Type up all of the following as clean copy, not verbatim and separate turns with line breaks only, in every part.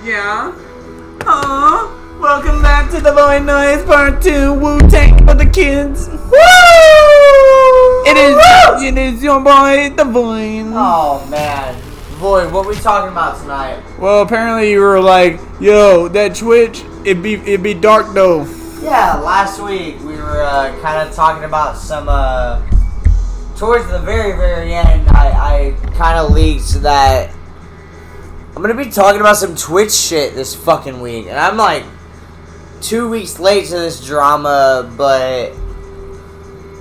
Yeah? Aw, welcome back to the Boy Noise Part 2 Wu-Tang for the kids. Woo! It is your boy, the Void.
Oh, man. Void, what we talking about tonight?
Well, apparently you were like, yo, that Twitch, it'd be dark though.
Yeah, last week we were kind of talking about some, towards the very, very end, I kind of leaked that I'm going to be talking about some Twitch shit this fucking week. And I'm like 2 weeks late to this drama, but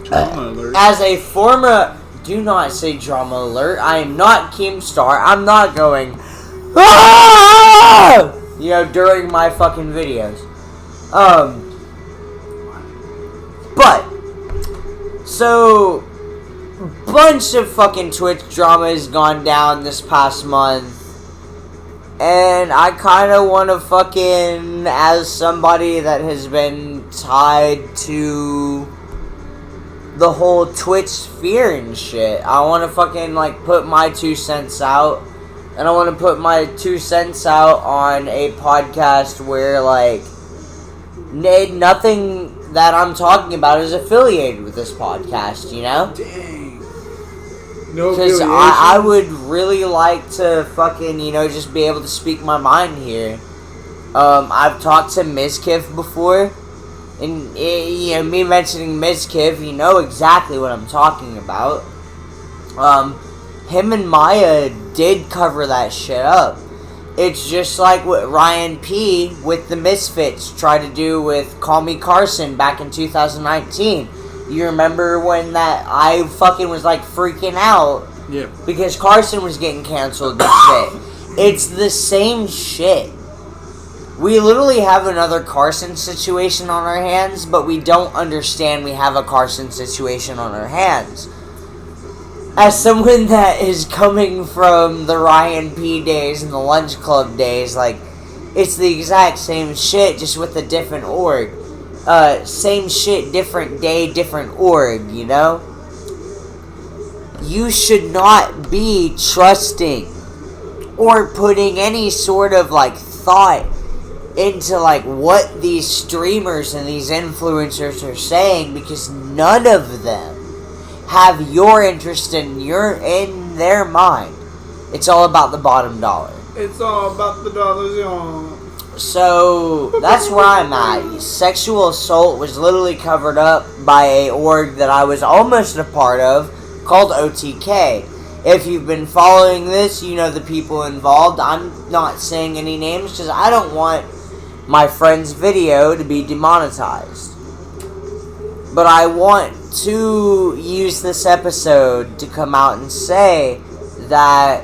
Drama alert.
As a former, do not say drama alert. I am not Keemstar. I'm not going, ah! You know, during my fucking videos. But, so, bunch of fucking Twitch drama has gone down this past month. And I kind of want to fucking, as somebody that has been tied to the whole Twitch sphere and shit, I want to fucking, like, put my 2 cents out. And I want to put my 2 cents out on a podcast where, like, nothing that I'm talking about is affiliated with this podcast, you know?
Dang. No,
because I would really like to fucking, you know, just be able to speak my mind here. I've talked to Mizkiff before, and, you know, me mentioning Mizkiff, you know exactly what I'm talking about. Him and Maya did cover that shit up. It's just like what Ryan P. with the Misfits tried to do with Call Me Carson back in 2019. You remember when that I fucking was like freaking out?
Yeah.
Because Carson was getting canceled and shit. It's the same shit. We literally have another Carson situation on our hands, but we don't understand we have a Carson situation on our hands. As someone that is coming from the Ryan P days and the Lunch Club days, like, it's the exact same shit, just with a different org. Same shit, different day, different org, you know? You should not be trusting or putting any sort of, like, thought into, like, what these streamers and these influencers are saying, because none of them have your interest in their mind. It's all about the bottom dollar.
It's all about the dollars, y'all.
So, that's where I'm at. Sexual assault was literally covered up by a org that I was almost a part of, called OTK. If you've been following this, you know the people involved. I'm not saying any names, because I don't want my friend's video to be demonetized. But I want to use this episode to come out and say that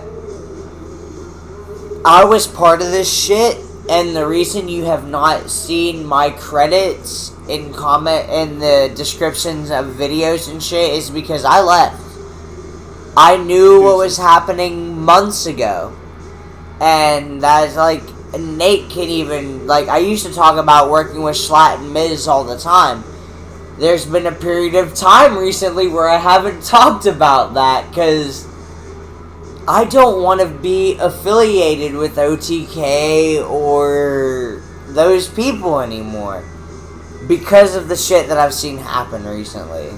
I was part of this shit. And the reason you have not seen my credits in the descriptions of videos and shit is because I left. I knew what was happening months ago. And that's like, Nate can even, like, I used to talk about working with Schlatt and Miz all the time. There's been a period of time recently where I haven't talked about that because I don't want to be affiliated with OTK or those people anymore because of the shit that I've seen happen recently.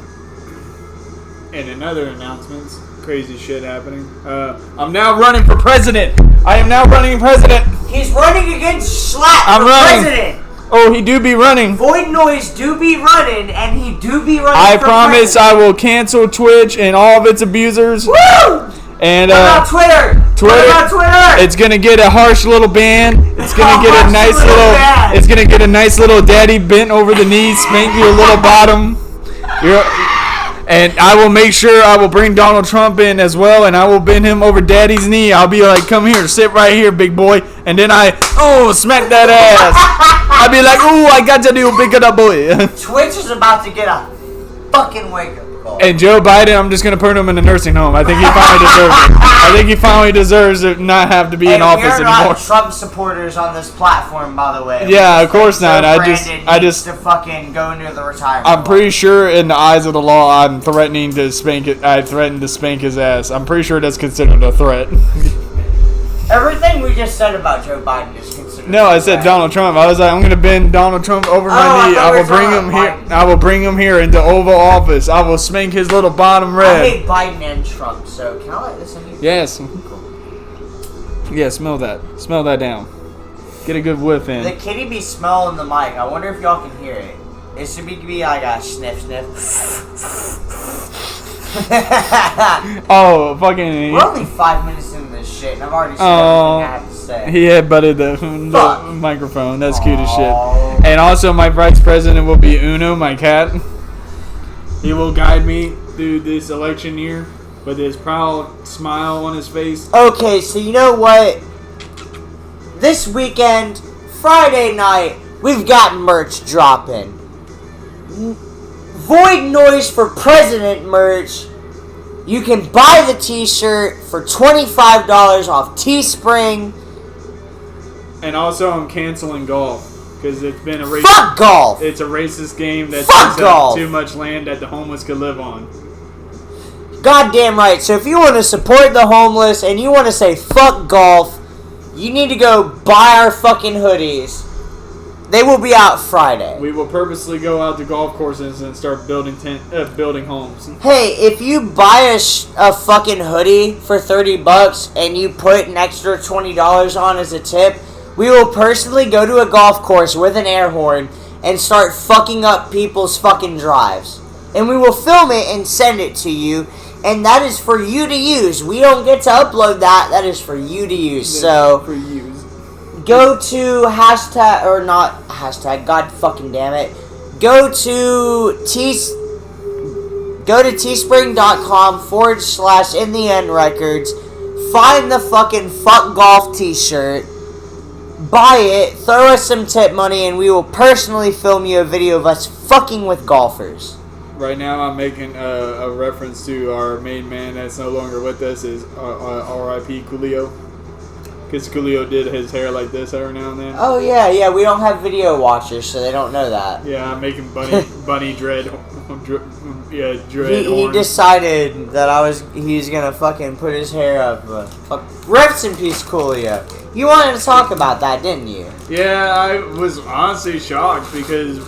And in other announcements, crazy shit happening. I'm now running for president. I am now running for president.
He's running against Schlatt
I'm
for
running.
president.
Oh, he do be running.
Void Noise do be running, and he do be running
I
for
promise
president.
I will cancel Twitch and all of its abusers.
Woo!
And
what about Twitter? What about Twitter?
It's gonna get a harsh little ban. It's gonna get a nice little.
Band.
It's gonna get a nice little daddy bent over the knees, spank your little bottom. And I will make sure I will bring Donald Trump in as well, and I will bend him over daddy's knee. I'll be like, come here, sit right here, big boy. And then smack that ass. I'll be like, ooh, I got to do big up boy.
Twitch is about to get a fucking wake up call.
And Joe Biden, I'm just going to put him in a nursing home. I think he finally deserves it. I think he finally deserves to not have to be in office
we're
anymore.
not Trump supporters on this platform, by the way.
Yeah, of course not. I just
to fucking go into the retirement.
I'm pretty sure in the eyes of the law, I'm threatening to spank it. I threatened to spank his ass. I'm pretty sure that's considered a threat.
Everything we just said about Joe Biden is considered.
No, I said Donald Trump. I was like, I'm gonna bend Donald Trump over my knee. I will bring him here.
Biden.
I will bring him here into Oval Office. I will spank his little bottom red.
I hate Biden and Trump. So can I let this in?
Yes. Yeah, smell that. Smell that down. Get a good whiff in.
The kitty be smelling the mic. I wonder if y'all can hear it. It should be like a sniff sniff.
Oh, fucking.
We're only 5 minutes into this shit, and I've already said everything I have to say.
He headbutted the microphone. That's cute as shit.
Aww.
And also, my vice president will be Uno, my cat. He will guide me through this election year with his proud smile on his face.
Okay, so you know what? This weekend, Friday night, we've got merch dropping. Void Noise for President merch. You can buy the t-shirt for $25 off Teespring.
And also, I'm canceling golf because it's been a racist.
Fuck golf!
It's a racist game that
Fuck
takes
golf!
up too much land that the homeless could live on.
Goddamn right. So if you want to support the homeless and you want to say fuck golf, you need to go buy our fucking hoodies. They will be out Friday.
We will purposely go out to golf courses and start building building homes.
Hey, if you buy a fucking hoodie for $30 and you put an extra $20 on as a tip, we will personally go to a golf course with an air horn and start fucking up people's fucking drives. And we will film it and send it to you. And that is for you to use. We don't get to upload that. That is for you to use. So
for use.
Go to hashtag, or not hashtag, god fucking damn it. Go to teespring.com/InTheEndRecords. Find the fucking fuck golf t-shirt. Buy it, throw us some tip money, and we will personally film you a video of us fucking with golfers.
Right now, I'm making a reference to our main man that's no longer with us, is R.I.P. Coolio. Because Coolio did his hair like this every now and then.
Oh, yeah, we don't have video watchers, so they don't know that.
Yeah, I'm making bunny dread. Dread
He decided that he was gonna fucking put his hair up. Rest in peace, Coolio. You wanted to talk about that, didn't you?
Yeah, I was honestly shocked because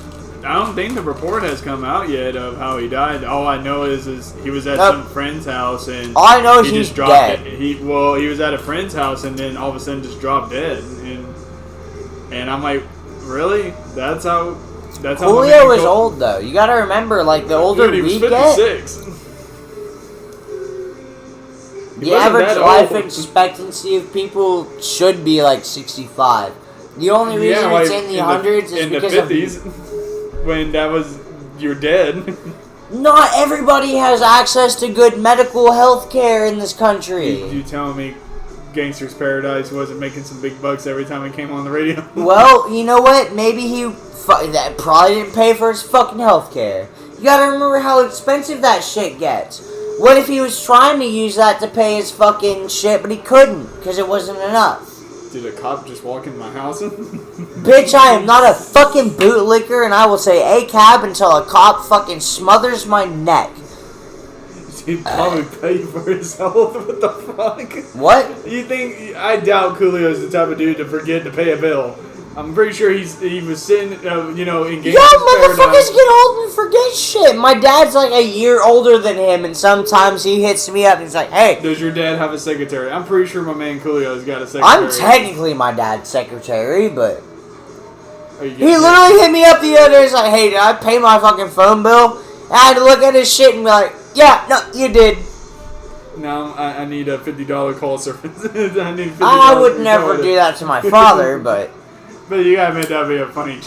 I don't think the report has come out yet of how he died. All I know is he was at some friend's house and
all I know is
he
he's
just dropped
dead.
He was at a friend's house and then all of a sudden just dropped dead. And I'm like, really? That's how.
Julio was old though. You gotta remember, like the older
Dude, he was
we
56.
get, the average life expectancy of people should be like 65. The only reason it's in the hundreds is because
in the 50s. When that was, you're dead.
Not everybody has access to good medical health care in this country.
You telling me Gangster's Paradise wasn't making some big bucks every time it came on the radio?
Well, you know what? Maybe that probably didn't pay for his fucking health care. You gotta remember how expensive that shit gets. What if he was trying to use that to pay his fucking shit, but he couldn't because it wasn't enough?
Did a cop just walk in my house?
Bitch, I am not a fucking bootlicker, and I will say a cab until a cop fucking smothers my neck.
He'd probably pay for his health. What the fuck?
What?
You think? I doubt Coolio's the type of dude to forget to pay a bill. I'm pretty sure he was sitting, in Gangster's
Yo, motherfuckers get old and forget shit. My dad's like a year older than him, and sometimes he hits me up and he's like, hey.
Does your dad have a secretary? I'm pretty sure my man Coolio's got a secretary.
I'm technically my dad's secretary, but he
literally
literally hit me up the other day. He's like, hey, did I pay my fucking phone bill? And I had to look at his shit and be like, yeah, no, you did.
Now I need a $50 call service. I need $50.
I would never do that to my father, but
you gotta admit that'd be a funny.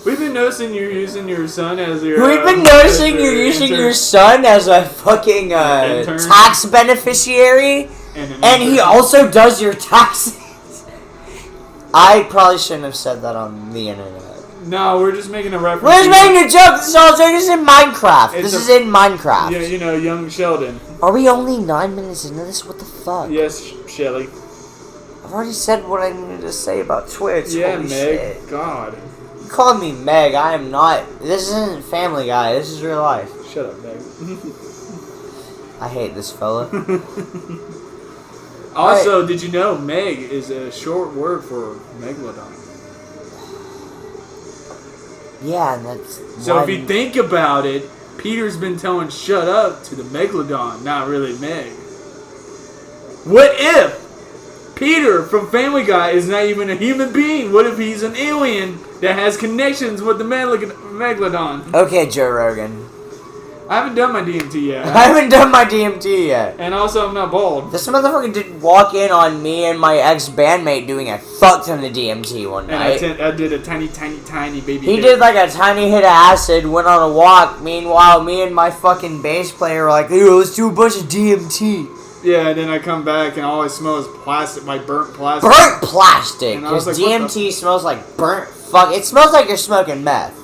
We've been noticing you're using your son as your.
We've been noticing you're using your son as a fucking tax beneficiary, and he also does your taxes. I probably shouldn't have said that on the internet.
No, we're just making a reference.
We're just making a joke. This is in Minecraft. This is in Minecraft.
Yeah, young Sheldon.
Are we only 9 minutes into this? What the fuck?
Yes, Shelly.
I've already said what I needed to say about Twitch.
Yeah,
Holy
Meg.
shit.
God.
You called me Meg. I am not. This isn't Family Guy. This is real life.
Shut up, Meg.
I hate this fella.
Also, did you know Meg is a short word for megalodon?
Yeah, and that's...
So if you think about it, Peter's been telling shut up to the megalodon, not really Meg. What if Peter from Family Guy is not even a human being? What if he's an alien that has connections with the megalodon?
Okay, Joe Rogan.
I haven't done my DMT yet.
I haven't done my DMT yet.
And also, I'm not bald.
This motherfucker did walk in on me and my ex-bandmate doing a fuck ton of DMT one night.
And I did a tiny baby
He
hit.
did like a tiny hit of acid, went on a walk. Meanwhile, me and my fucking bass player were like, "Yo, let's do a bunch of DMT."
Yeah, and then I come back and all I smell is plastic, like burnt plastic.
Burnt plastic!
And I was
Because
like,
DMT smells like burnt fuck. It smells like you're smoking meth.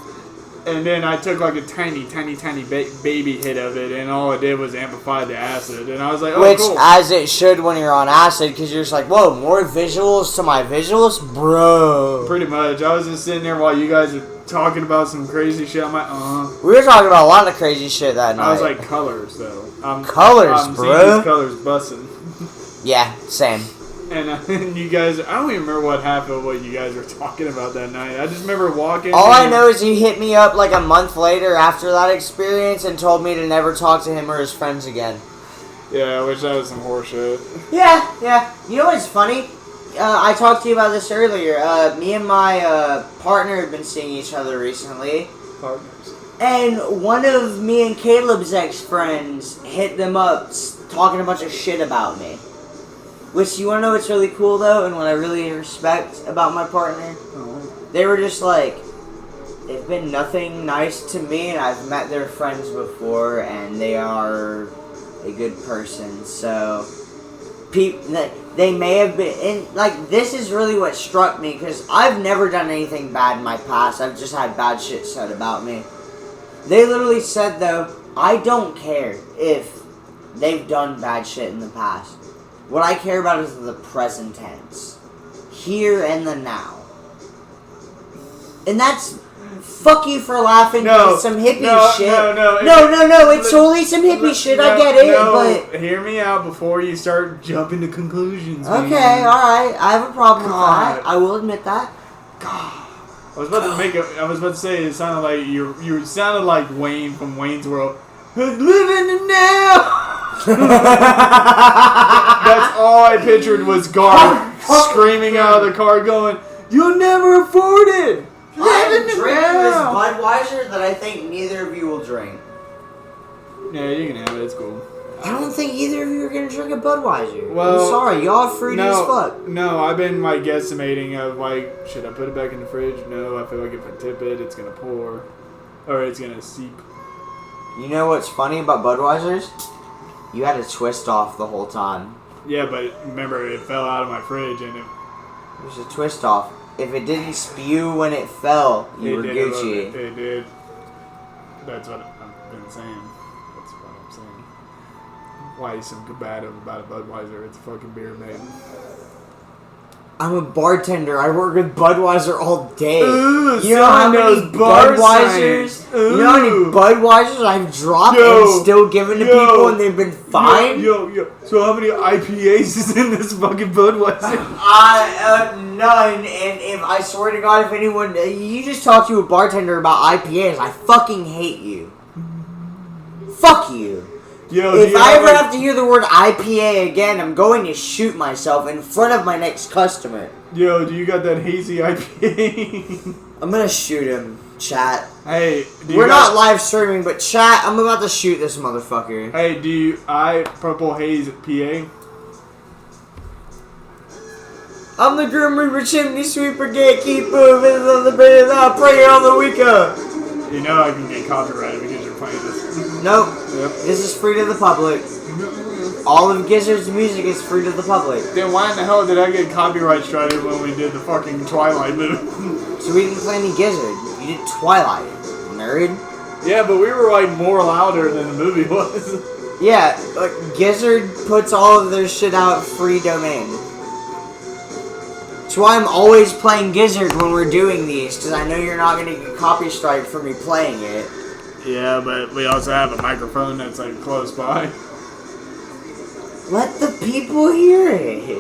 And then I took like a tiny baby hit of it, and all it did was amplify the acid. And I was like, oh,
Which,
cool.
as it should when you're on acid, because you're just like, whoa, more visuals to my visuals? Bro.
Pretty much. I was just sitting there while you guys are talking about some crazy shit. I'm like,
We were talking about a lot of crazy shit that night.
I was like, colors, though.
Colors,
I'm
bro.
seeing these colors busting.
Yeah, same.
And you guys, I don't even remember what half of what you guys were talking about that night. I just remember walking.
All I know is he hit me up like a month later after that experience and told me to never talk to him or his friends again.
Yeah, I wish that was some horseshit.
Yeah. You know what's funny? I talked to you about this earlier. Me and my partner have been seeing each other recently.
Partners.
And one of me and Caleb's ex-friends hit them up talking a bunch of shit about me. Which, you want to know what's really cool, though, and what I really respect about my partner?
Oh.
They were just like, they've been nothing nice to me, and I've met their friends before, and they are a good person. So, they may have been, and like, this is really what struck me, because I've never done anything bad in my past. I've just had bad shit said about me. They literally said, though, I don't care if they've done bad shit in the past. What I care about is the present tense. Here and the now. And that's... Fuck you for laughing at some hippie shit. No. It's totally some hippie shit. I get it, but...
Hear me out before you start jumping to conclusions.
Okay,
man.
alright. I have a problem with that. I will admit that.
God. I was about to say it sounded like you sounded like Wayne from Wayne's World. Living it now. That's all I pictured was Garth screaming out of the car going, "You'll never afford it!
I'm drinking this Budweiser that I think neither of you will drink.
Yeah, you can have it, it's cool.
I don't think either of you are going to drink a Budweiser.
Well,
I'm sorry, y'all are fruity as fuck.
No, I've been like guesstimating of like, should I put it back in the fridge? No, I feel like if I tip it, it's going to pour. Or it's going to seep.
You know what's funny about Budweisers? You had to twist off the whole time.
Yeah, but remember, it fell out of my fridge and it...
There's a twist off. If it didn't spew when it fell, you were Gucci.
It did. That's what I've been saying. That's what I'm saying. Why is some combative about a Budweiser? It's a fucking beer, man.
I'm a bartender. I work with Budweiser all day.
Ooh,
you know how many Budweisers? You know how many Budweisers I've dropped and still given to people and they've been fine?
Yo. So how many IPAs is in this fucking Budweiser?
None. And if I swear to God, if anyone, you just talk to a bartender about IPAs, I fucking hate you. Fuck you.
Yo,
if I ever have to hear the word IPA again, I'm going to shoot myself in front of my next customer.
Yo, do you got that hazy IPA?
I'm gonna shoot him, chat.
Hey,
we're not live streaming, but chat, I'm about to shoot this motherfucker.
Hey, Purple Haze PA?
I'm the Grim Reaper, Chimney Sweeper, Gatekeeper, visit on the bed, I pray on the weekend.
You know I can get copyrighted because you're playing this.
Nope.
Yep.
This is free to the public. All of Gizzard's music is free to the public.
Then why in the hell did I get copyright striked when we did the fucking Twilight movie?
So we didn't play any Gizzard. You did Twilight, nerd.
Yeah, but we were like more louder than the movie was.
Yeah, like Gizzard puts all of their shit out free domain. That's why I'm always playing Gizzard when we're doing these, because I know you're not going to get copy strike for me playing it.
Yeah, but we also have a microphone that's like close by.
Let the people hear it.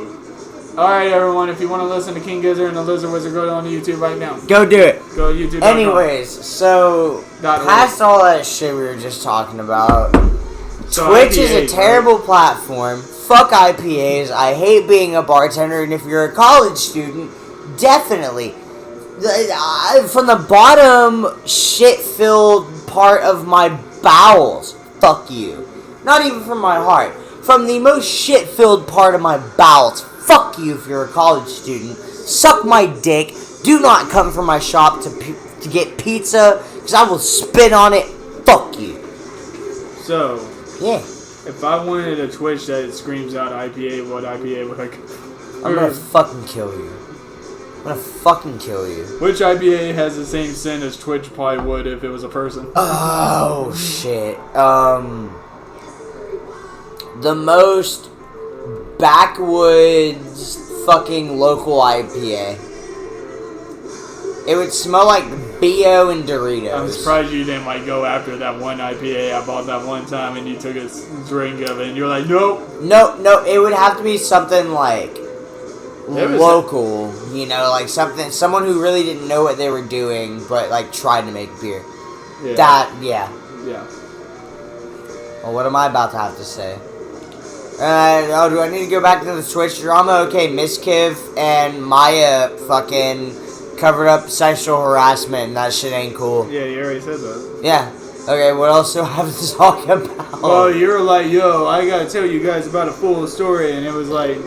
Alright, everyone, if you want to listen to King Gizzard and the Lizard Wizard, go on YouTube right now.
Go do it.
Go to YouTube.
Anyways, so past all that shit we were just talking about,
So
Twitch
IPA,
is a terrible platform. Fuck IPAs. I hate being a bartender, and if you're a college student, definitely. From the bottom shit-filled part of my bowels, fuck you. Not even from my heart. From the most shit-filled part of my bowels, fuck you if you're a college student. Suck my dick. Do not come from my shop to get pizza, because I will spit on it. Fuck you.
So,
yeah.
If I wanted a Twitch that screams out IPA, what IPA would I...
I'm gonna fucking kill you. I'm gonna fucking kill you.
Which IPA has the same scent as Twitch probably would if it was a person?
Oh, shit. The most backwoods fucking local IPA. It would smell like BO and Doritos.
I'm surprised you didn't like go after that one IPA I bought that one time and you took a drink of it and you're like, nope.
No, it would have to be something like local, you know, like someone who really didn't know what they were doing, but like tried to make beer.
Yeah.
Yeah. Well, what am I about to have to say? Do I need to go back to the Twitch drama? Okay, Miss Kiv and Maya fucking covered up sexual harassment, and that shit ain't cool.
Yeah, you already said that.
Yeah. Okay, what else do I have to talk about?
Well, you were like, yo, I gotta tell you guys about a full story, and it was like...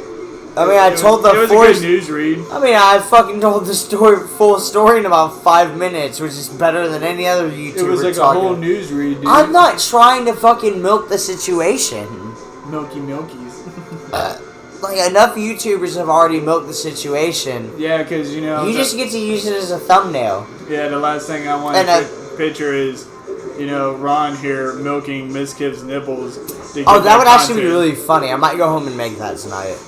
I mean, I told the
It was a good news read.
I mean, I fucking told the full story in about 5 minutes, which is better than any other YouTuber.
It was like a whole news read, dude.
I'm not trying to fucking milk the situation.
Milkies.
Like, enough YouTubers have already milked the situation.
Yeah, because, you know...
You just get to use it as a thumbnail.
Yeah, the last thing I want to picture is, you know, Ron here milking Miss Kiv's nipples.
Oh, that would actually be really funny. I might go home and make that tonight.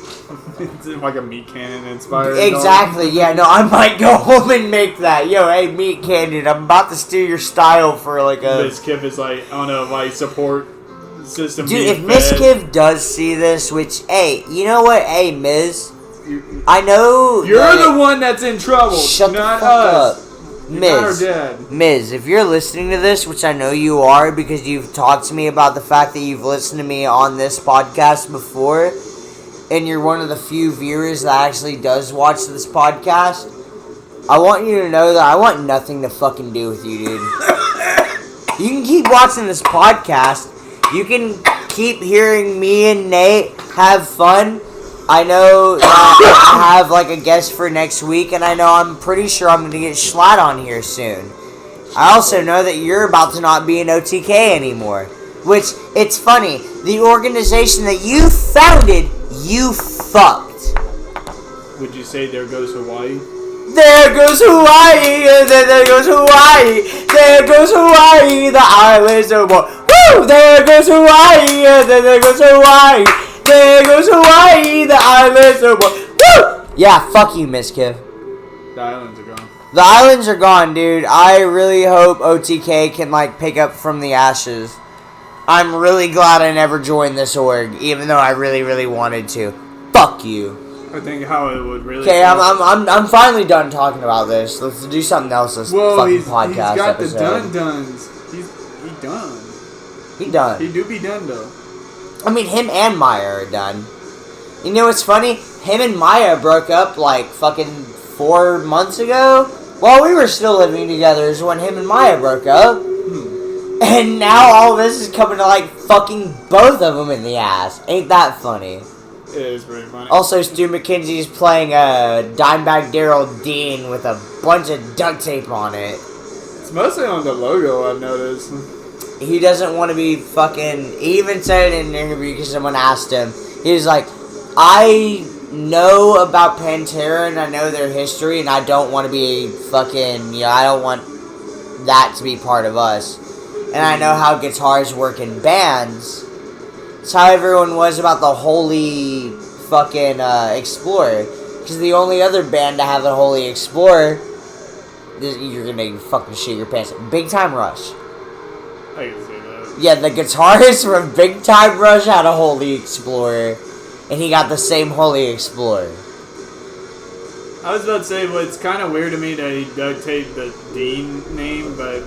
It's like a meat cannon inspired.
Exactly, yeah, no, I might go home and make that. Yo, hey, meat cannon, I'm about to steal your style for like a...
Miss Kiv is like on a like support system.
Dude, if Miss Kiv does see this, which, hey, you know what? Hey, Miz, I know...
You're the one that's in trouble,
shut
not
the fuck
us.
up.
You're
Miz,
not our dad.
Miz, if you're listening to this, which I know you are because you've talked to me about the fact that you've listened to me on this podcast before, and you're one of the few viewers that actually does watch this podcast, I want you to know that I want nothing to fucking do with you, dude. You can keep watching this podcast. You can keep hearing me and Nate have fun. I know that I have like a guest for next week, and I'm pretty sure I'm going to get Schlatt on here soon. I also know that you're about to not be an OTK anymore. Which, it's funny, the organization that you founded, you fucked.
Would you say there goes Hawaii?
There goes Hawaii, there goes Hawaii, there goes Hawaii, the islands are more. Woo! There goes Hawaii, there goes Hawaii, there goes Hawaii, the islands are more. Woo! Yeah, fuck you, Miss Kiv.
The islands are gone.
The islands are gone, dude. I really hope OTK can, like, pick up from the ashes. I'm really glad I never joined this org, even though I really, really wanted to. Fuck you.
I think how it would really...
Okay, I'm finally done talking about this. Let's do something else this fucking podcast
he's got
episode.
the done-duns. He done.
He done.
He do be done, though.
I mean, him and Maya are done. You know what's funny? Him and Maya broke up, like, fucking 4 months ago. While we were still living together is when him and Maya broke up. And now all this is coming to, like, fucking both of them in the ass. Ain't that funny?
It is pretty funny.
Also, Stu McKenzie's playing Dimebag Daryl Dean with a bunch of duct tape on it.
It's mostly on the logo, I've noticed.
He doesn't want to be fucking... He even said it in an interview because someone asked him. He was like, I know about Pantera and I know their history and I don't want to be fucking... You know, I don't want that to be part of us. And I know how guitars work in bands. It's how everyone was about the Holy fucking Explorer. Because the only other band to have the Holy Explorer, you're gonna fucking shit your pants. Big Time Rush.
I can see that.
Yeah, the guitarist from Big Time Rush had a Holy Explorer, and he got the same Holy Explorer.
I was about to say, well, it's kind of weird to me that he duct taped the Dean name, but...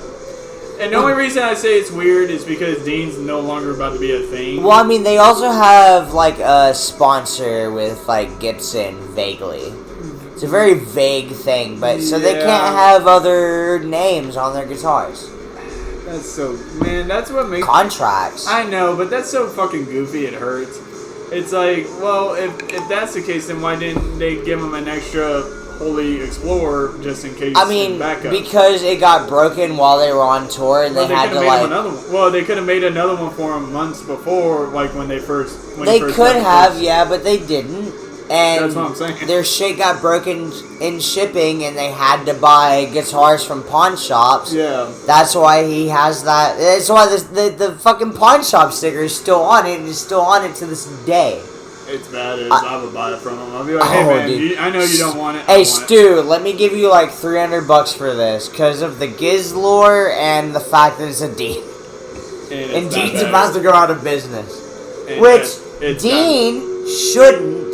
And the only reason I say it's weird is because Dean's no longer about to be a thing.
Well, I mean, they also have, like, a sponsor with, like, Gibson, vaguely. It's a very vague thing, but so they can't have other names on their guitars.
That's so... Man, that's what makes...
Contracts.
I know, but that's so fucking goofy, it hurts. It's like, well, if that's the case, then why didn't they give him an extra Holy Explorer just in case?
I mean,
backup?
Because it got broken while they were on tour, and they had to like.
Another one. Well, they could have made another one for him months before, like when they first.
They could have, yeah, but they didn't. And
that's what I'm saying.
Their shit got broken in shipping, and they had to buy guitars from pawn shops.
Yeah.
That's why he has that. That's why the fucking pawn shop sticker is still on it, and is still on it to this day.
It's bad as I would buy it from him. I'll be like, hey man, I know you don't want it.
Hey Stu, let me give you like $300 for this because of the Giz lore and the fact that it's a Dean. And Dean's about to go out of business. Which Dean shouldn't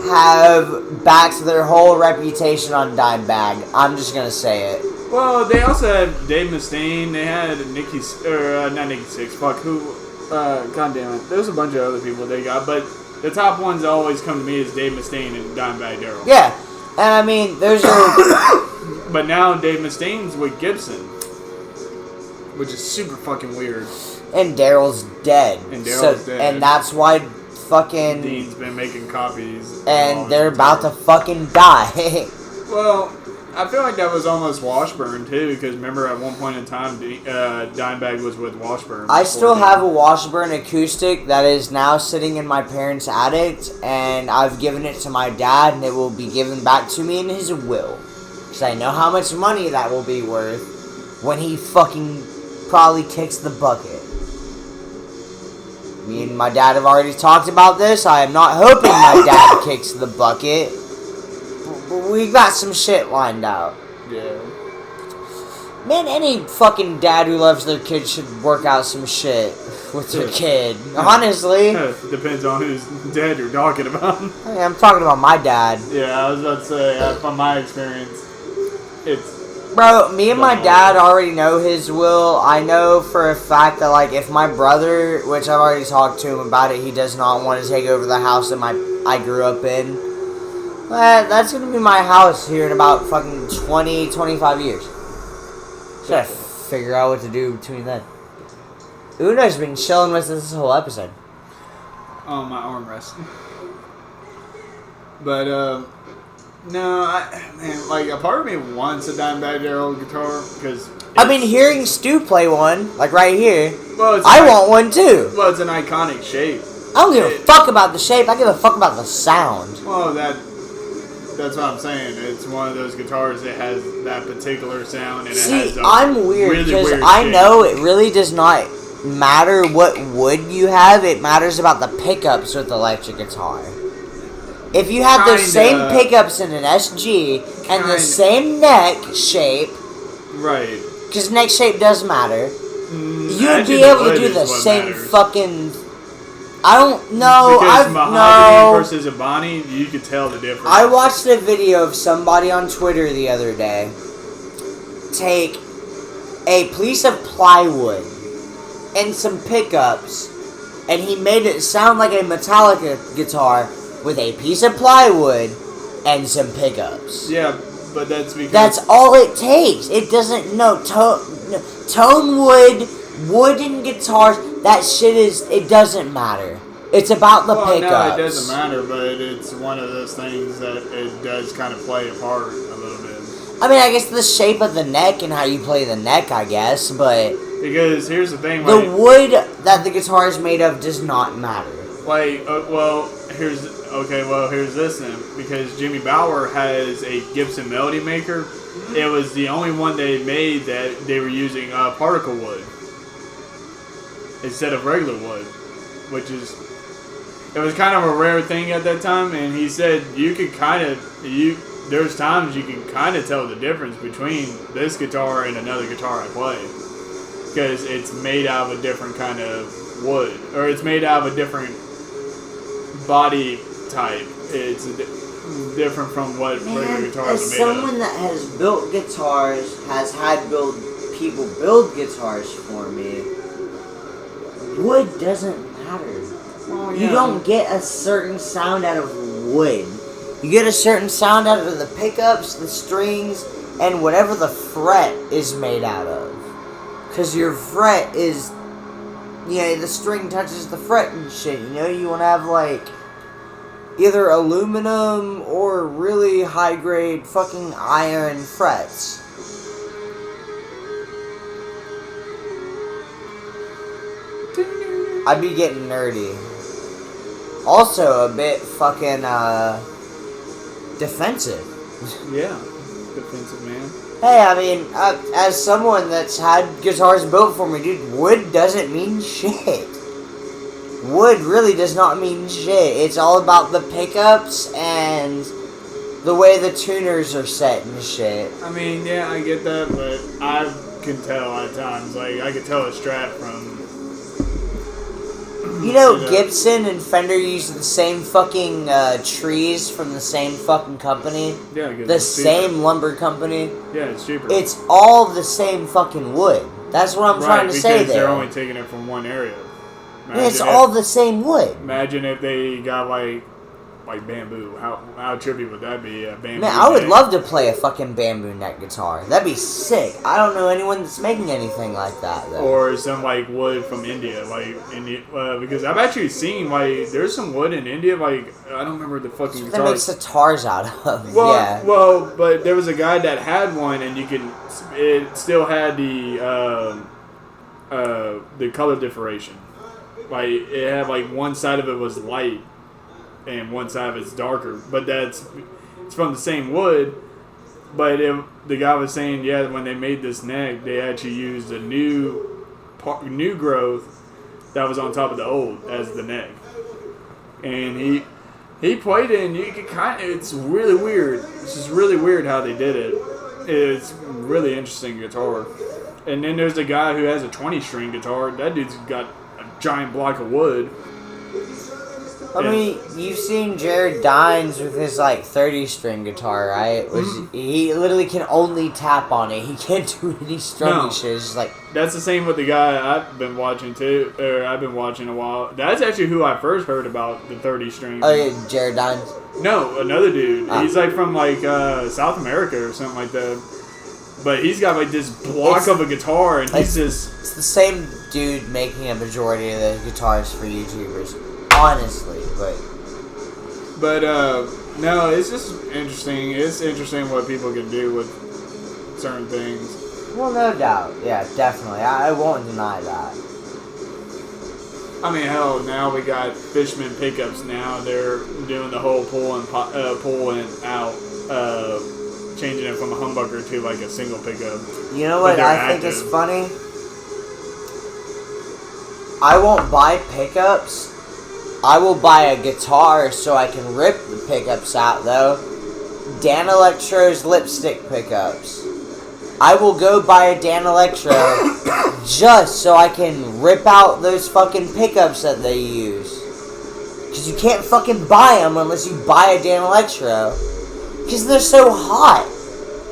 have backed their whole reputation on Dimebag. I'm just gonna say it.
Well, they also had Dave Mustaine. They had not Nikki Sixx. Fuck who? God damn it. There's a bunch of other people they got, but the top ones that always come to me is Dave Mustaine and Dimebag Darrell.
Yeah, and I mean, those are.
But now Dave Mustaine's with Gibson, which is super fucking weird.
And Darrell's dead.
And
that's why fucking
Dean's been making copies.
And they're about to fucking die.
Well, I feel like that was almost Washburn too, because remember at one point in time, Dimebag was with Washburn.
I still have a Washburn acoustic that is now sitting in my parents' attic, and I've given it to my dad, and it will be given back to me in his will. Because I know how much money that will be worth when he fucking probably kicks the bucket. Me and my dad have already talked about this. I am not hoping my dad kicks the bucket. But we got some shit lined out.
Yeah.
Man, any fucking dad who loves their kid should work out some shit with their kid. Honestly.
Depends on whose dad you're talking about.
I'm talking about my dad.
Yeah, I was about to say, from my experience, it's...
Bro, me and my dad already know his will. I know for a fact that, like, if my brother, which I've already talked to him about it, he does not want to take over the house that I grew up in. That's going to be my house here in about fucking 20, 25 years. Gotta figure out what to do between then. Una's been chilling with us this whole episode.
Oh, my armrest. But, no, man, like, a part of me wants a Dimebag Darrell guitar, because...
I've been hearing Stu play one, like right here.
Well,
I want one too.
Well, it's an iconic shape.
I don't give a fuck about the shape, I give a fuck about the sound.
Well, that's what I'm saying. It's one of those guitars that has that particular sound, and
See,
it has a
I'm weird because
really
I
shape.
know it really does not matter what wood you have. It matters about the pickups with the electric guitar. If you have the same pickups in an SG and the same neck shape,
right?
Because neck shape does matter. You'd be able to do the same fucking. I don't know.
Because mahogany versus ebony, you could tell the difference.
I watched a video of somebody on Twitter the other day take a piece of plywood and some pickups, and he made it sound like a Metallica guitar with a piece of plywood and some pickups.
Yeah, but that's because...
That's all it takes. It doesn't... Tone wood, wooden guitars, that shit is... It doesn't matter. It's about the pickups.
No, it doesn't matter, but it's one of those things that it does kind of play a part a little bit.
I mean, I guess the shape of the neck and how you play the neck, I guess, but...
Because here's the thing,
the wood that the guitar is made of does not matter.
Like, here's this then. Because Jimmy Bower has a Gibson Melody Maker. It was the only one they made that they were using particle wood instead of regular wood, which is... It was kind of a rare thing at that time, and he said you could there's times you can kind of tell the difference between this guitar and another guitar I play. because it's made out of a different kind of wood, or it's made out of a different body type. It's different from what regular guitars
as
are made of.
someone that has built guitars, has had people build guitars for me, wood doesn't matter.
Well,
You don't get a certain sound out of wood. You get a certain sound out of the pickups, the strings, and whatever the fret is made out of. Because your fret is, the string touches the fret and shit. You want to have like either aluminum or really high grade fucking iron frets. I'd be getting nerdy. Also a bit fucking defensive.
Yeah, defensive man.
Hey, I mean, as someone that's had guitars built for me, dude, wood doesn't mean shit. Wood really does not mean shit. It's all about the pickups and the way the tuners are set and shit.
I mean, yeah, I get that, but I can tell at times, like, I can tell a Strat from...
Gibson and Fender use the same fucking trees from the same fucking company.
Yeah,
the same lumber company.
Yeah, it's cheaper.
It's all the same fucking wood. That's what I'm trying to say there.
Because they're only taking it from one area.
It's all the same wood.
Imagine if they got like bamboo. How trippy would that be? A bamboo
Man, I would
neck?
love to play a fucking bamboo neck guitar. That'd be sick. I don't know anyone that's making anything like that though.
Or some like wood from India, because I've actually seen there's some wood in India. I don't remember the fucking
That makes guitars out of.
Well, but there was a guy that had one, and it still had the color differentiation. It had one side of it was light and one side of it's darker, but it's from the same wood. But the guy was saying, when they made this neck, they actually used a new growth that was on top of the old as the neck, and he played it, and you could it's really weird. It's just really weird how they did it. It's really interesting guitar. And then there's the guy who has a 20-string guitar. That dude's got a giant block of wood.
I mean, you've seen Jared Dines with his 30-string guitar, right? He literally can only tap on it. He can't do any strumming shit. It's just
that's the same with the guy I've been watching too, or I've been watching a while. That's actually who I first heard about the 30-string.
Oh yeah, Jared Dines.
No, another dude. He's from South America or something like that. But he's got this block of a guitar, and he's just...
It's the same dude making a majority of the guitars for YouTubers, honestly,
But, no, it's just interesting. It's interesting what people can do with certain things.
Well, no doubt. Yeah, definitely. I won't deny that.
I mean, hell, now we got Fishman pickups now. They're doing the whole pull and out, changing it from a humbucker to a single pickup.
You know what I think is funny? I won't buy pickups. I will buy a guitar so I can rip the pickups out, though. Dan Electro's lipstick pickups. I will go buy a Dan Electro just so I can rip out those fucking pickups that they use. Because you can't fucking buy them unless you buy a Dan Electro. Because they're so hot.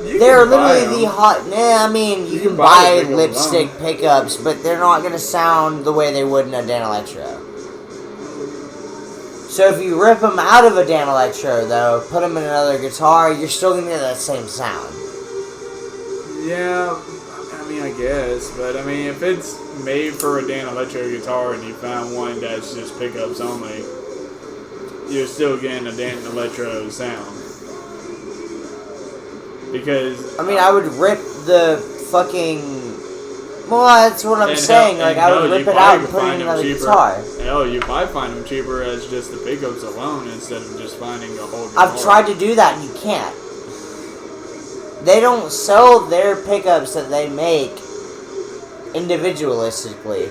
They're literally the hot... Nah, I mean, you can buy lipstick pickups, but they're not going to sound the way they would in a Dan Electro. So if you rip them out of a Dan Electro, though, put them in another guitar, you're still going to get that same sound.
Yeah, I mean, I guess. But, I mean, if it's made for a Dan Electro guitar and you found one that's just pickups only, you're still getting a Dan Electro sound. Because...
I mean, I would rip the fucking... Well, that's what I'm saying. I would rip it out and put it in another guitar.
Hell, you probably find them cheaper as just the pickups alone instead of just finding a whole guitar.
I've tried to do that and you can't. They don't sell their pickups that they make individualistically.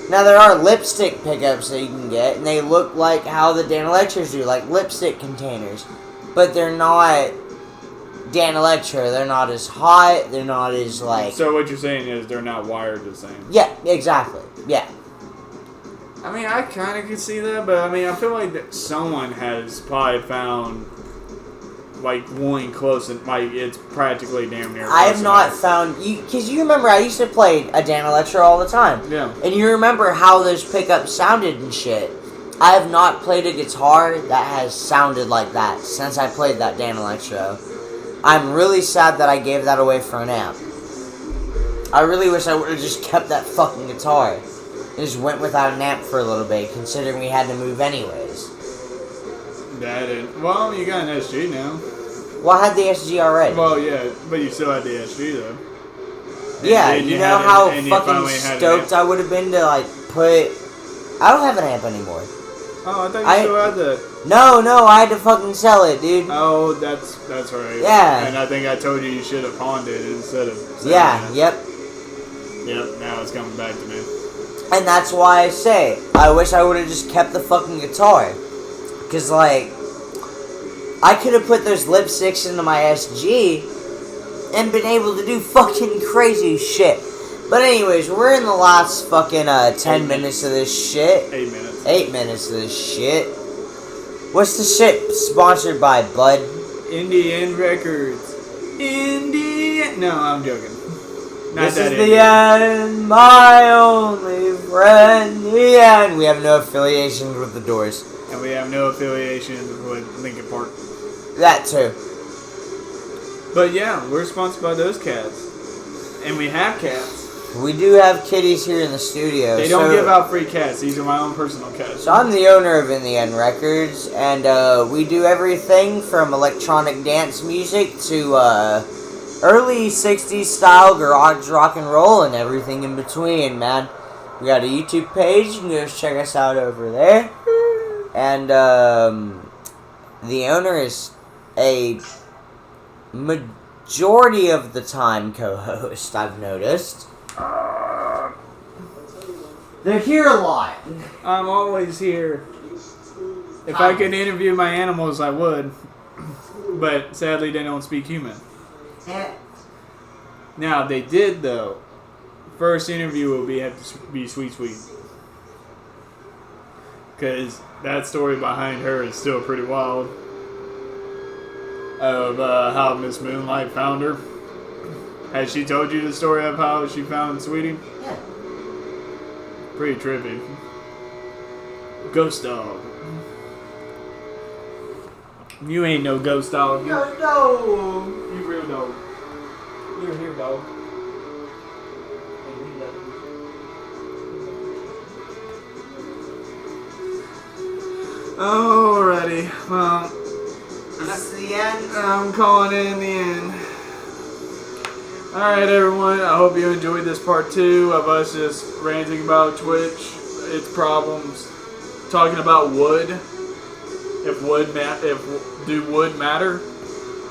Now, there are lipstick pickups that you can get, and they look like how the Dan Electros do, like lipstick containers. But they're not Dan Electro. They're not as hot. They're not as like.
So what you're saying is they're not wired the same.
Yeah, exactly. Yeah.
I mean, I kind of can see that, but I mean, I feel like that someone has probably found like one close and like it's practically damn near.
I have not found you because you remember I used to play a Dan Electro all the time.
Yeah.
And you remember how those pickups sounded and shit. I have not played a guitar that has sounded like that since I played that Dan Electro. I'm really sad that I gave that away for an amp. I really wish I would have just kept that fucking guitar. And just went without an amp for a little bit, considering we had to move anyways.
Well, you got an SG now.
Well, I had the SG already.
Well, yeah, but you still had the SG though.
Yeah,
And
you
you
know
had
how
it, and you
fucking
finally had an
stoked
amp.
I would have been to like put. I don't have an amp anymore.
Oh, I thought you still had that.
No, I had to fucking sell it, dude.
Oh, that's right.
Yeah.
And I think I told you should have pawned it instead of.
Yeah,
it.
yep.
Yep. Now it's coming back to me.
And that's why I say I wish I would have just kept the fucking guitar, cause like I could have put those lipsticks into my SG and been able to do fucking crazy shit. But anyways, we're in the last fucking 10 minutes of this shit.
8 minutes.
8 minutes of this shit. What's the shit sponsored by, bud?
Indian Records. Indian. No, I'm joking. Not
This
that
is the
Indian.
end, my only friend. The end. We have no affiliations with the Doors.
And we have no affiliation with Linkin Park.
That too.
But yeah, we're sponsored by those cats. And we have cats.
We do have kitties here in the studio.
They don't give out free cats. These are my own personal cats.
So I'm the owner of In the End Records, and we do everything from electronic dance music to early 60s style garage rock and roll and everything in between, man. We got a YouTube page. You can go check us out over there. And the owner is a majority of the time co-host, I've noticed. They're here a lot.
I'm always here. If I could interview my animals, I would. But sadly, they don't speak human. Now, if they did, though, first interview will have to be Sweet. Because that story behind her is still pretty wild. Of how Miss Moonlight found her. Has she told you the story of how she found Sweetie?
Yeah.
Pretty trippy. Ghost dog. You ain't no ghost dog.
No.
You real dog. You're here, dog. Alrighty. Well,
That's the end.
I'm calling in the end. Alright, everyone. I hope you enjoyed this part 2 of us just ranting about Twitch, its problems, talking about wood. If wood matter?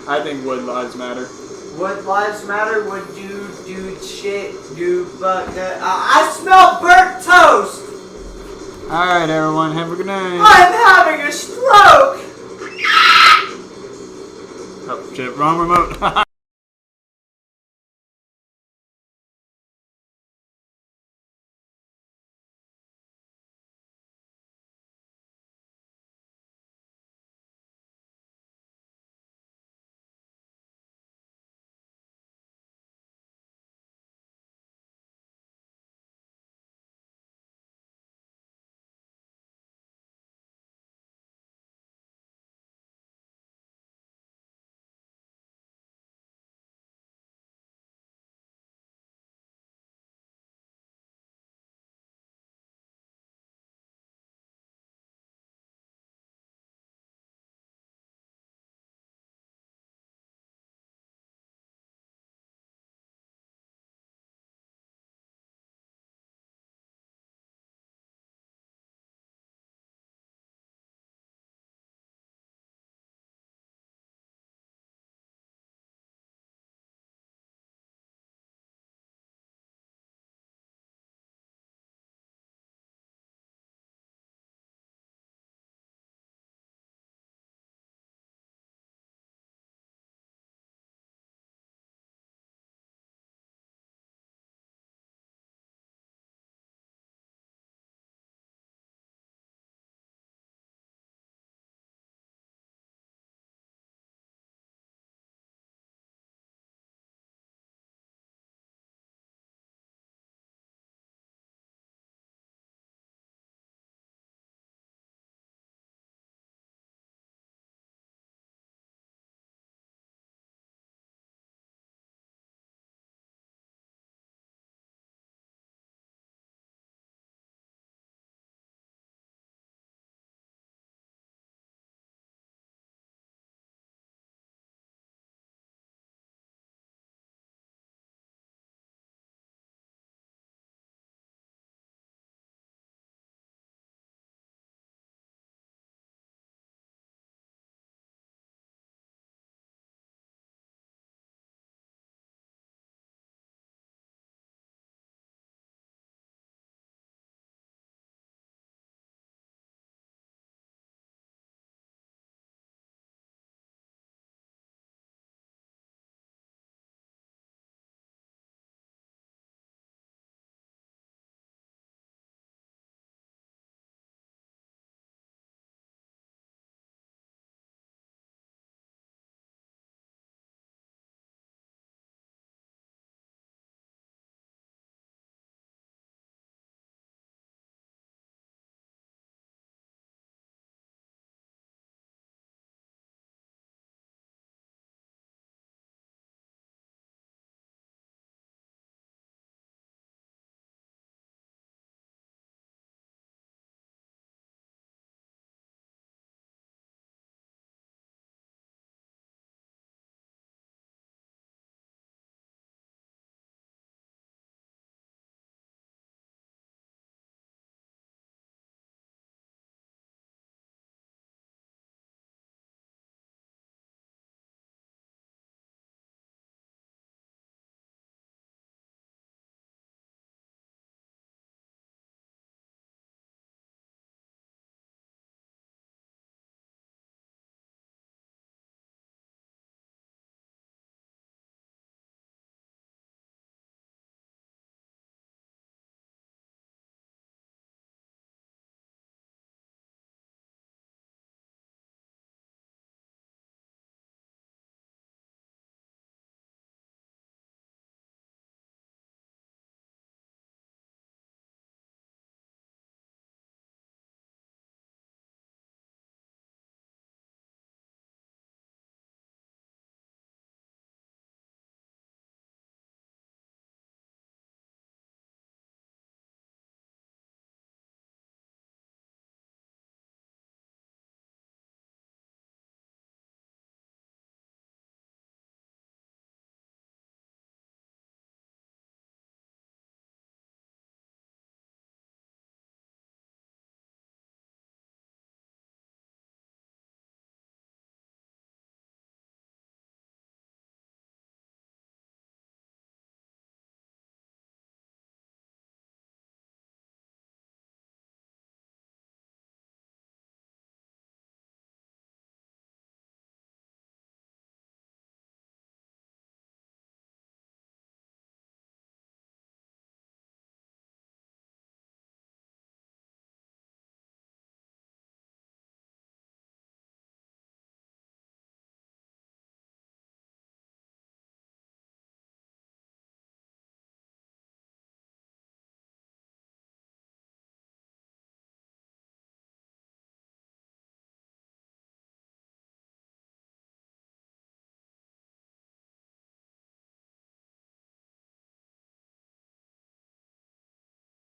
I think wood lives matter.
Would lives matter? Would do shit do but I smell burnt toast.
Alright, everyone. Have a good night.
I'm having a stroke.
Oh, shit. Wrong remote.